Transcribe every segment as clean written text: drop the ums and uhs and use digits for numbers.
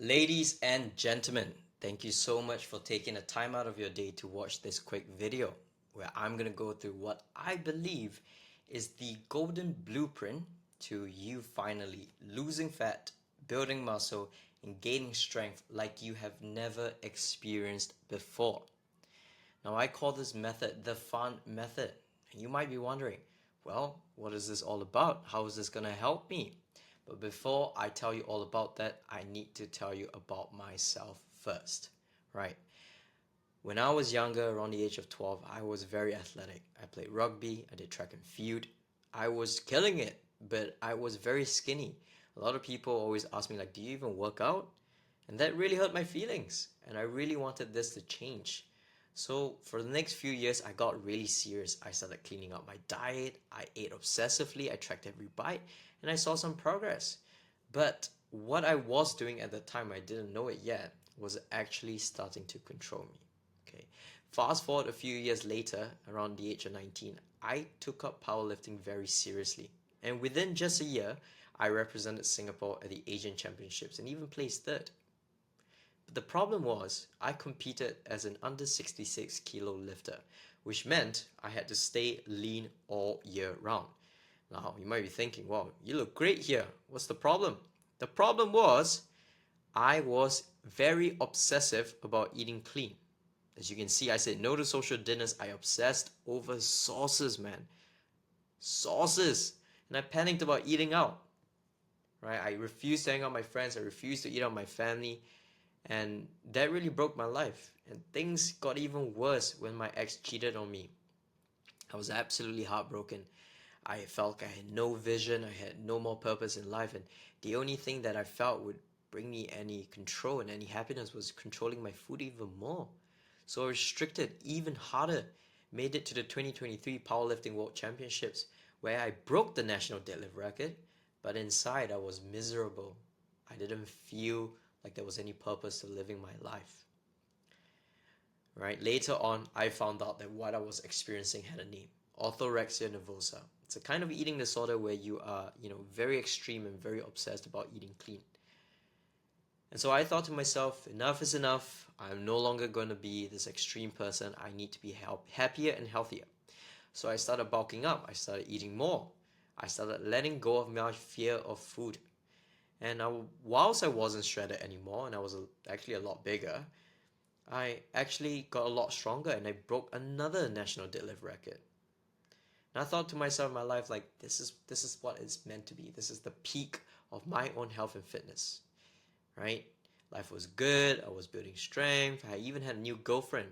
Ladies and gentlemen, thank you so much for taking the time out of your day to watch this quick video where I'm going to go through what I believe is the golden blueprint to you finally losing fat, building muscle, and gaining strength like you have never experienced before. Now, I call this method the FARN method. And you might be wondering, well, what is this all about? How is this going to help me? But before I tell you all about that, I need to tell you about myself first, right? When I was younger, around the age of 12, I was very athletic. I played rugby, I did track and field. I was killing it, but I was very skinny. A lot of people always ask me, like, do you even work out? And that really hurt my feelings, and I really wanted this to change. So for the next few years, I got really serious. I started cleaning up my diet, I ate obsessively, I tracked every bite, and I saw some progress. But what I was doing at the time, I didn't know it yet, was actually starting to control me. Okay. Fast forward a few years later, around the age of 19, I took up powerlifting very seriously. And within just a year, I represented Singapore at the Asian Championships and even placed third. But the problem was, I competed as an under 66 kilo lifter, which meant I had to stay lean all year round. Now, you might be thinking, wow, you look great here. What's the problem? The problem was, I was very obsessive about eating clean. As you can see, I said no to social dinners. I obsessed over sauces, man. Sauces. And I panicked about eating out. Right? I refused to hang out with my friends. I refused to eat out with my family. And that really broke my life. And things got even worse when my ex cheated on me. I was absolutely heartbroken. I felt like I had no vision, I had no more purpose in life, and the only thing that I felt would bring me any control and any happiness was controlling my food even more. So I restricted even harder, made it to the 2023 Powerlifting World Championships, where I broke the national deadlift record, but inside I was miserable. I didn't feel like there was any purpose to living my life. Right? Later on, I found out that what I was experiencing had a name: orthorexia nervosa. It's a kind of eating disorder where you are, very extreme and very obsessed about eating clean. And so I thought to myself, enough is enough. I'm no longer going to be this extreme person. I need to be happier and healthier. So I started bulking up. I started eating more. I started letting go of my fear of food. And whilst I wasn't shredded anymore and I was actually a lot bigger, I actually got a lot stronger and I broke another national deadlift record. And I thought to myself in my life, like, this is what it's meant to be. This is the peak of my own health and fitness, right? Life was good. I was building strength. I even had a new girlfriend.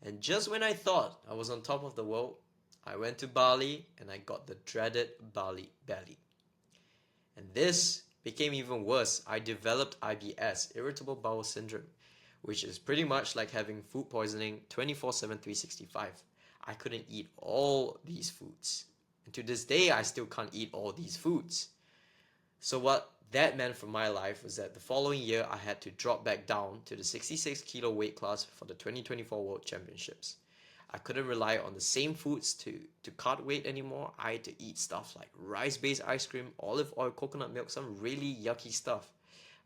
And just when I thought I was on top of the world, I went to Bali and I got the dreaded Bali belly. And this became even worse. I developed IBS, irritable bowel syndrome, which is pretty much like having food poisoning 24/7, 365. I couldn't eat all these foods. And to this day, I still can't eat all these foods. So what that meant for my life was that the following year, I had to drop back down to the 66 kilo weight class for the 2024 World Championships. I couldn't rely on the same foods to cut weight anymore. I had to eat stuff like rice-based ice cream, olive oil, coconut milk, some really yucky stuff.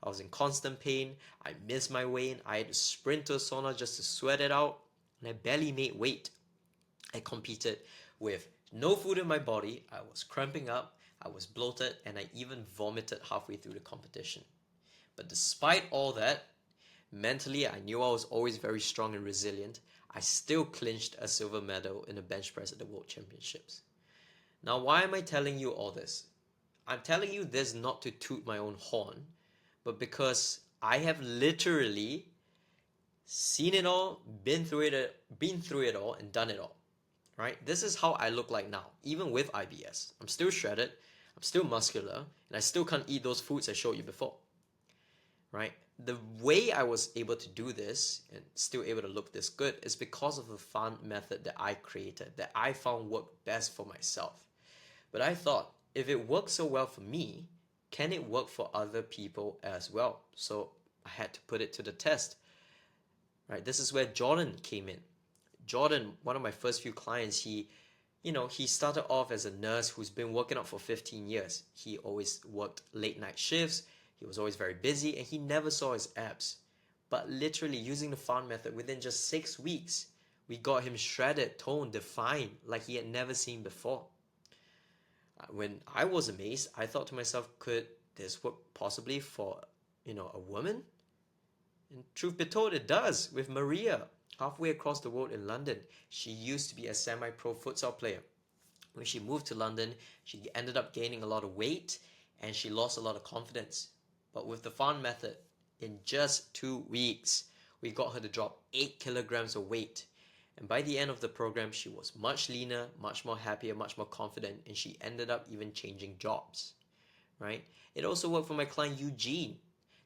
I was in constant pain. I missed my weight. I had to sprint to a sauna just to sweat it out. And I barely made weight. I competed with no food in my body. I was cramping up. I was bloated. And I even vomited halfway through the competition. But despite all that, mentally, I knew I was always very strong and resilient. I still clinched a silver medal in the bench press at the World Championships. Now, why am I telling you all this? I'm telling you this not to toot my own horn, but because I have literally seen it all, been through it all, and done it all. Right? This is how I look like now, even with IBS. I'm still shredded, I'm still muscular, and I still can't eat those foods I showed you before. Right? The way I was able to do this and still able to look this good is because of the FARN method that I created, that I found worked best for myself. But I thought, if it works so well for me, can it work for other people as well? So I had to put it to the test. Right? This is where Jordan came in. Jordan, one of my first few clients, he started off as a nurse who's been working out for 15 years. He always worked late night shifts. He was always very busy and he never saw his abs. But literally using the FARN method, within just 6 weeks, we got him shredded, toned, defined like he had never seen before. When I was amazed, I thought to myself, could this work possibly for, a woman? And truth be told, it does with Maria, halfway across the world in London. She used to be a semi-pro futsal player. When she moved to London, she ended up gaining a lot of weight and she lost a lot of confidence. But with the FARN method, in just 2 weeks, we got her to drop 8 kilograms of weight. And by the end of the program, she was much leaner, much more happier, much more confident, and she ended up even changing jobs, right? It also worked for my client Eugene.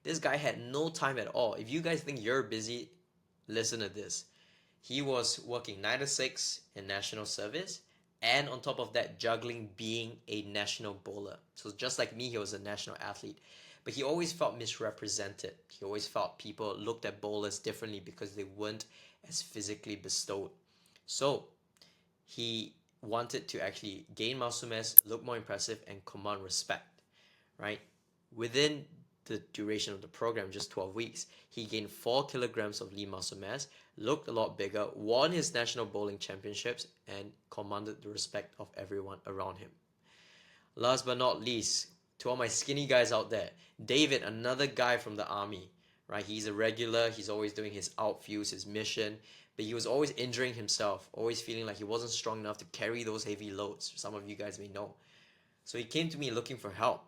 This guy had no time at all. If you guys think you're busy, listen to this. He was working 9 to 6 in national service, and on top of that, juggling being a national bowler. So just like me, he was a national athlete. But he always felt misrepresented. He always felt people looked at bowlers differently because they weren't as physically bestowed. So he wanted to actually gain muscle mass, look more impressive, and command respect, right? Within the duration of the program, just 12 weeks, he gained 4 kilograms of lean muscle mass, looked a lot bigger, won his national bowling championships, and commanded the respect of everyone around him. Last but not least, to all my skinny guys out there, David, another guy from the army, right? He's a regular, he's always doing his outfields, his mission, but he was always injuring himself, always feeling like he wasn't strong enough to carry those heavy loads. Some of you guys may know. So he came to me looking for help.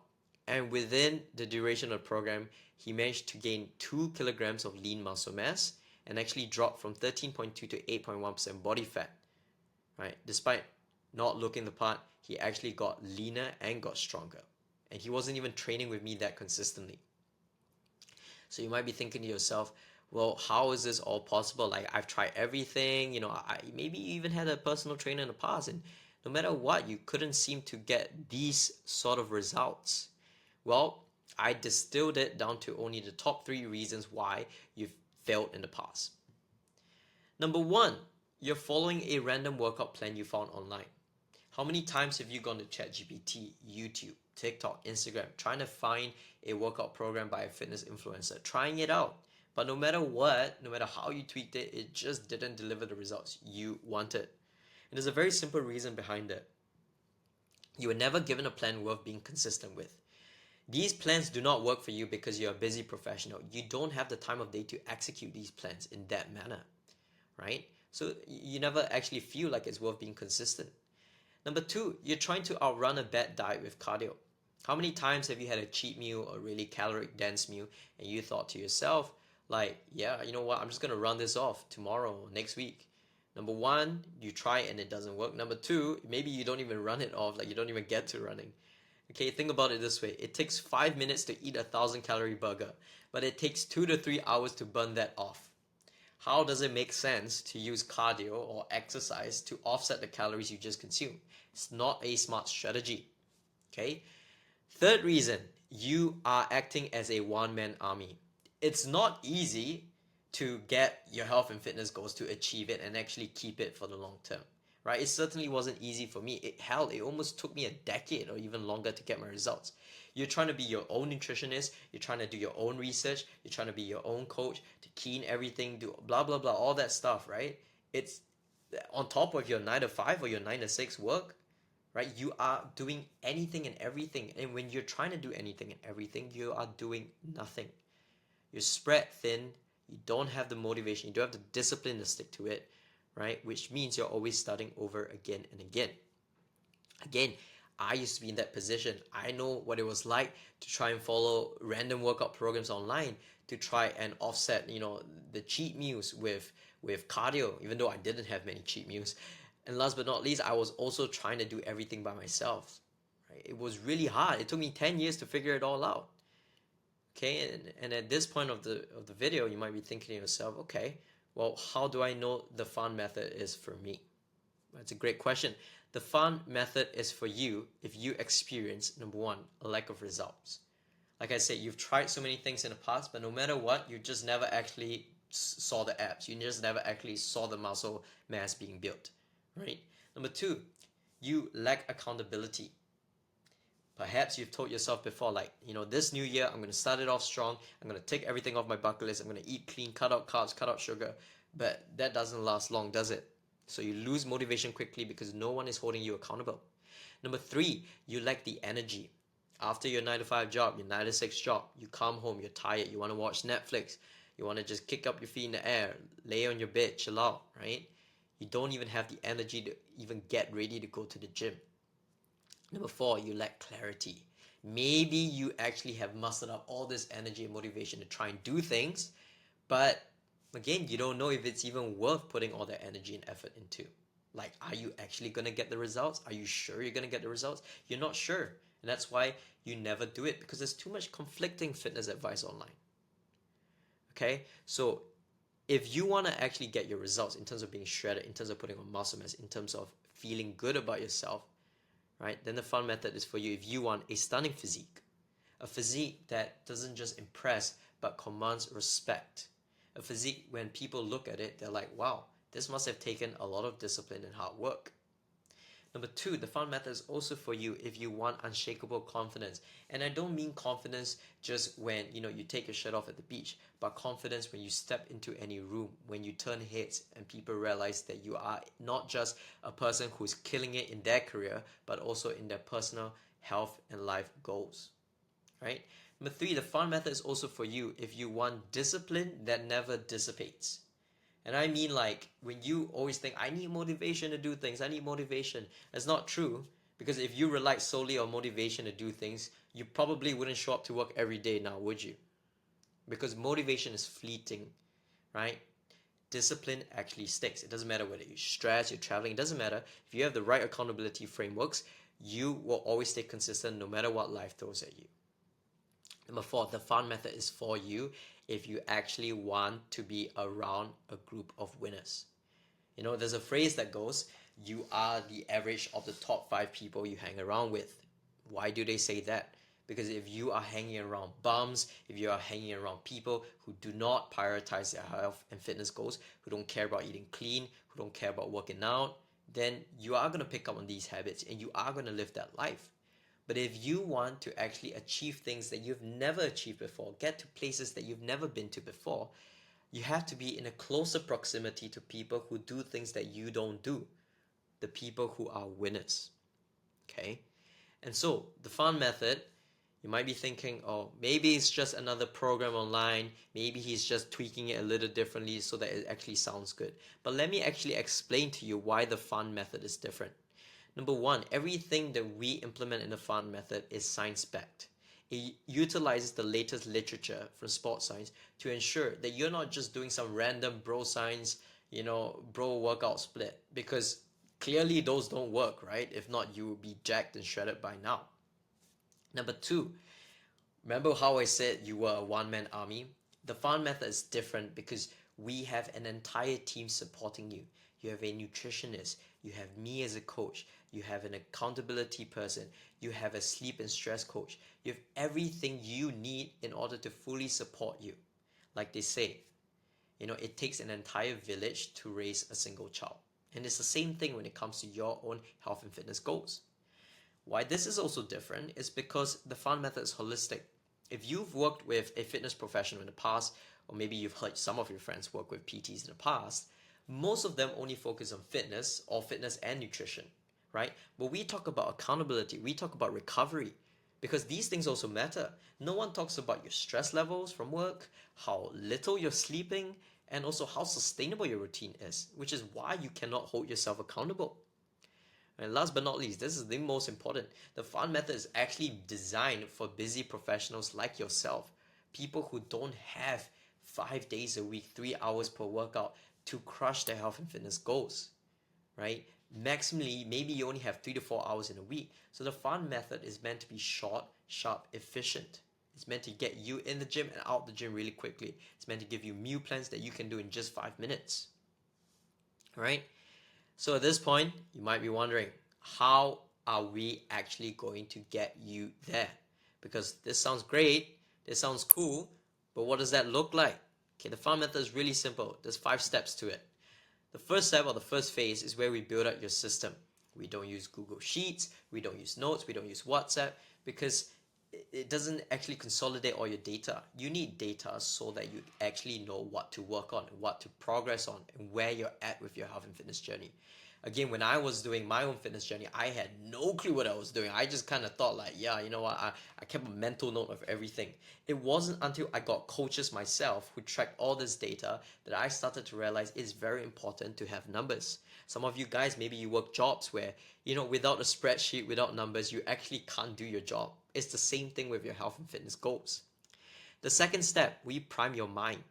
And within the duration of the program, he managed to gain 2 kilograms of lean muscle mass and actually dropped from 13.2 to 8.1% body fat, right? Despite not looking the part, he actually got leaner and got stronger. And he wasn't even training with me that consistently. So you might be thinking to yourself, well, how is this all possible? Like, I've tried everything, I maybe you even had a personal trainer in the past, and no matter what, you couldn't seem to get these sort of results. Well, I distilled it down to only the top 3 reasons why you've failed in the past. Number 1, you're following a random workout plan you found online. How many times have you gone to ChatGPT, YouTube, TikTok, Instagram, trying to find a workout program by a fitness influencer, trying it out? But no matter what, no matter how you tweaked it, it just didn't deliver the results you wanted. And there's a very simple reason behind it. You were never given a plan worth being consistent with. These plans do not work for you because you're a busy professional. You don't have the time of day to execute these plans in that manner, right? So you never actually feel like it's worth being consistent. Number 2, you're trying to outrun a bad diet with cardio. How many times have you had a cheat meal or really caloric dense meal and you thought to yourself, like, yeah, you know what, I'm just going to run this off tomorrow or next week. Number 1, you try and it doesn't work. Number 2, maybe you don't even run it off, like you don't even get to running. Okay, think about it this way. It takes 5 minutes to eat a 1,000-calorie burger, but it takes 2 to 3 hours to burn that off. How does it make sense to use cardio or exercise to offset the calories you just consumed? It's not a smart strategy. Okay? Third reason, you are acting as a one-man army. It's not easy to get your health and fitness goals, to achieve it and actually keep it for the long term. Right? It certainly wasn't easy for me. It almost took me a decade or even longer to get my results. You're trying to be your own nutritionist, you're trying to do your own research, you're trying to be your own coach, to keen everything, do blah blah blah, all that stuff, right? It's on top of your 9 to 5 or your 9 to 6 work, right? You are doing anything and everything. And when you're trying to do anything and everything, you are doing nothing. You're spread thin, you don't have the motivation, you don't have the discipline to stick to it, right? Which means you're always starting over again and again. Again, I used to be in that position. I know what it was like to try and follow random workout programs online to try and offset, the cheat meals with cardio, even though I didn't have many cheat meals. And last but not least, I was also trying to do everything by myself. Right? It was really hard. It took me 10 years to figure it all out. Okay, and at this point of the video, you might be thinking to yourself, okay, well, how do I know the FARN method is for me? That's a great question. The FARN method is for you if you experience, number 1, a lack of results. Like I said, you've tried so many things in the past, but no matter what, you just never actually saw the abs. You just never actually saw the muscle mass being built, right? Number 2, you lack accountability. Perhaps you've told yourself before, like, this new year, I'm going to start it off strong. I'm going to take everything off my bucket list. I'm going to eat clean, cut out carbs, cut out sugar. But that doesn't last long, does it? So you lose motivation quickly because no one is holding you accountable. Number three, you lack the energy. After your 9 to 5 job, your 9 to 6 job, you come home, you're tired, you want to watch Netflix, you want to just kick up your feet in the air, lay on your bed, chill out, right? You don't even have the energy to even get ready to go to the gym. Number four, you lack clarity. Maybe you actually have mustered up all this energy and motivation to try and do things, but again, you don't know if it's even worth putting all that energy and effort into. Like, are you actually going to get the results? Are you sure you're going to get the results? You're not sure. And that's why you never do it, because there's too much conflicting fitness advice online. Okay? So if you want to actually get your results in terms of being shredded, in terms of putting on muscle mass, in terms of feeling good about yourself, right? Then the FARN method is for you if you want a stunning physique. A physique that doesn't just impress, but commands respect. A physique, when people look at it, they're like, wow, this must have taken a lot of discipline and hard work. Number two, the FARN method is also for you if you want unshakable confidence. And I don't mean confidence just when you take your shirt off at the beach, but confidence when you step into any room, when you turn heads and people realize that you are not just a person who's killing it in their career, but also in their personal health and life goals. Right? Number three, the FARN method is also for you if you want discipline that never dissipates. And I mean, like, when you always think, I need motivation to do things, I need motivation. That's not true. Because if you rely solely on motivation to do things, you probably wouldn't show up to work every day now, would you? Because motivation is fleeting, right? Discipline actually sticks. It doesn't matter whether you're stressed, you're traveling, it doesn't matter. If you have the right accountability frameworks, you will always stay consistent no matter what life throws at you. Number four, the FARN method is for you if you actually want to be around a group of winners. There's a phrase that goes, you are the average of the top 5 people you hang around with. Why do they say that? Because if you are hanging around bums, if you are hanging around people who do not prioritize their health and fitness goals, who don't care about eating clean, who don't care about working out, then you are going to pick up on these habits and you are going to live that life. But if you want to actually achieve things that you've never achieved before, get to places that you've never been to before, you have to be in a closer proximity to people who do things that you don't do. The people who are winners. Okay? And so, the FARN method, you might be thinking, oh, maybe it's just another program online. Maybe he's just tweaking it a little differently so that it actually sounds good. But let me actually explain to you why the FARN method is different. Number one, everything that we implement in the FARN method is science-backed. It utilizes the latest literature from sports science to ensure that you're not just doing some random bro science, bro workout split, because clearly those don't work, right? If not, you would be jacked and shredded by now. Number two, remember how I said you were a one-man army? The FARN method is different because we have an entire team supporting you. You have a nutritionist, you have me as a coach, you have an accountability person, you have a sleep and stress coach. You have everything you need in order to fully support you. Like they say, it takes an entire village to raise a single child. And it's the same thing when it comes to your own health and fitness goals. Why this is also different is because the FARN method is holistic. If you've worked with a fitness professional in the past, or maybe you've heard some of your friends work with PTs in the past, most of them only focus on fitness or fitness and nutrition, right? But we talk about accountability, we talk about recovery, because these things also matter. No one talks about your stress levels from work, how little you're sleeping, and also how sustainable your routine is, which is why you cannot hold yourself accountable. And last but not least, this is the most important. The FARN method is actually designed for busy professionals like yourself, people who don't have 5 days a week, 3 hours per workout to crush their health and fitness goals, right? Maximally, maybe you only have 3 to 4 hours in a week. So the FARN method is meant to be short, sharp, efficient. It's meant to get you in the gym and out the gym really quickly. It's meant to give you meal plans that you can do in just 5 minutes, right? So at this point, you might be wondering, how are we actually going to get you there? Because this sounds great, this sounds cool, but what does that look like? Okay, the FARN method is really simple. There's 5 steps to it. The first step or the first phase is where we build out your system. We don't use Google Sheets, we don't use Notes, we don't use WhatsApp, because it doesn't actually consolidate all your data. You need data so that you actually know what to work on, what to progress on, and where you're at with your health and fitness journey. Again, when I was doing my own fitness journey, I had no clue what I was doing. I just kind of thought like, yeah, you know what, I kept a mental note of everything. It wasn't until I got coaches myself who tracked all this data that I started to realize it's very important to have numbers. Some of you guys, maybe you work jobs where, without a spreadsheet, without numbers, you actually can't do your job. It's the same thing with your health and fitness goals. The second step, we prime your mind,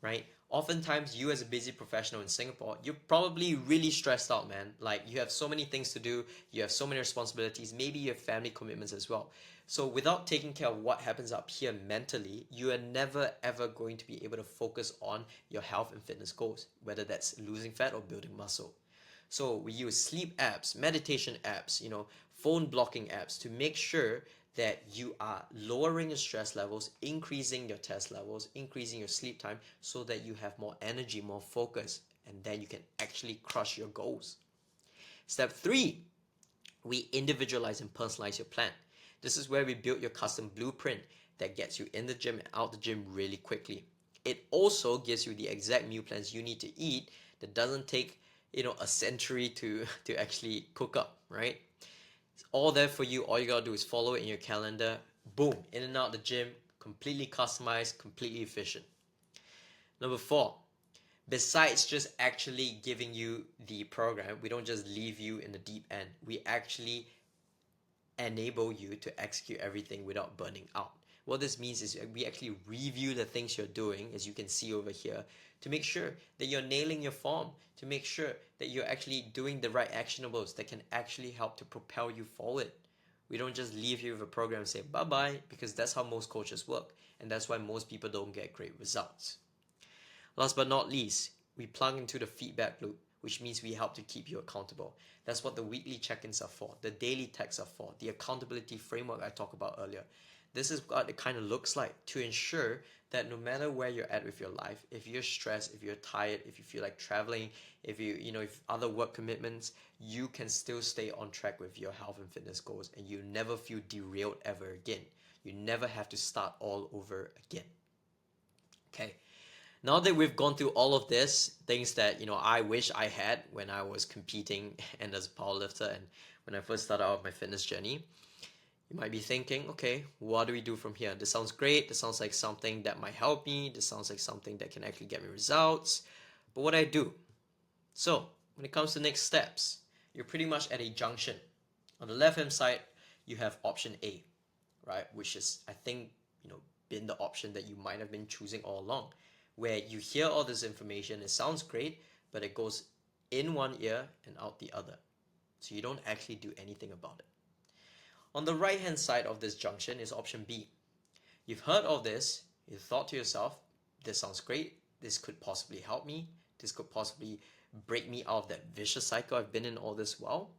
right? Oftentimes, you as a busy professional in Singapore, you're probably really stressed out, man. Like, you have so many things to do, you have so many responsibilities, maybe you have family commitments as well. So without taking care of what happens up here mentally, you are never ever going to be able to focus on your health and fitness goals, whether that's losing fat or building muscle. So we use sleep apps, meditation apps, phone blocking apps to make sure that you are lowering your stress levels, increasing your test levels, increasing your sleep time so that you have more energy, more focus, and then you can actually crush your goals. Step 3, we individualize and personalize your plan. This is where we build your custom blueprint that gets you in the gym and out the gym really quickly. It also gives you the exact meal plans you need to eat that doesn't take a century to actually cook up, right? It's all there for you. All you gotta do is follow it in your calendar. Boom, in and out the gym, completely customized, completely efficient. Number 4, besides just actually giving you the program, we don't just leave you in the deep end. We actually enable you to execute everything without burning out. What this means is we actually review the things you're doing, as you can see over here, to make sure that you're nailing your form, to make sure that you're actually doing the right actionables that can actually help to propel you forward. We don't just leave you with a program and say bye-bye, because that's how most coaches work, and that's why most people don't get great results. Last but not least, we plug into the feedback loop, which means we help to keep you accountable. That's what the weekly check-ins are for, the daily texts are for, the accountability framework I talked about earlier. This is what it kind of looks like to ensure that no matter where you're at with your life, if you're stressed, if you're tired, if you feel like traveling, if if other work commitments, you can still stay on track with your health and fitness goals, and you never feel derailed ever again. You never have to start all over again. Okay. Now that we've gone through all of this, things that I wish I had when I was competing and as a powerlifter and when I first started out my fitness journey, you might be thinking, okay, what do we do from here? This sounds great. This sounds like something that might help me. This sounds like something that can actually get me results. But what do I do? So when it comes to next steps, you're pretty much at a junction. On the left hand side, you have option A, right? Which is, I think, been the option that you might have been choosing all along, where you hear all this information, it sounds great, but it goes in one ear and out the other. So you don't actually do anything about it. On the right hand side of this junction is option B. You've heard all this, you thought to yourself, this sounds great, this could possibly help me, this could possibly break me out of that vicious cycle I've been in all this while,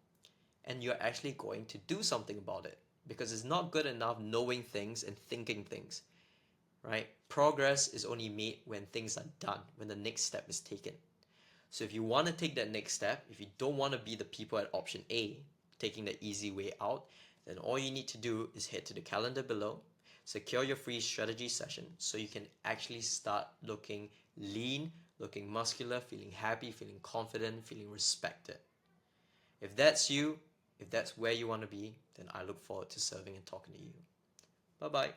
and you're actually going to do something about it, because it's not good enough knowing things and thinking things, right? Progress is only made when things are done, when the next step is taken. So if you want to take that next step, if you don't want to be the people at option A, taking the easy way out, then all you need to do is head to the calendar below, secure your free strategy session so you can actually start looking lean, looking muscular, feeling happy, feeling confident, feeling respected. If that's you, if that's where you want to be, then I look forward to serving and talking to you. Bye-bye.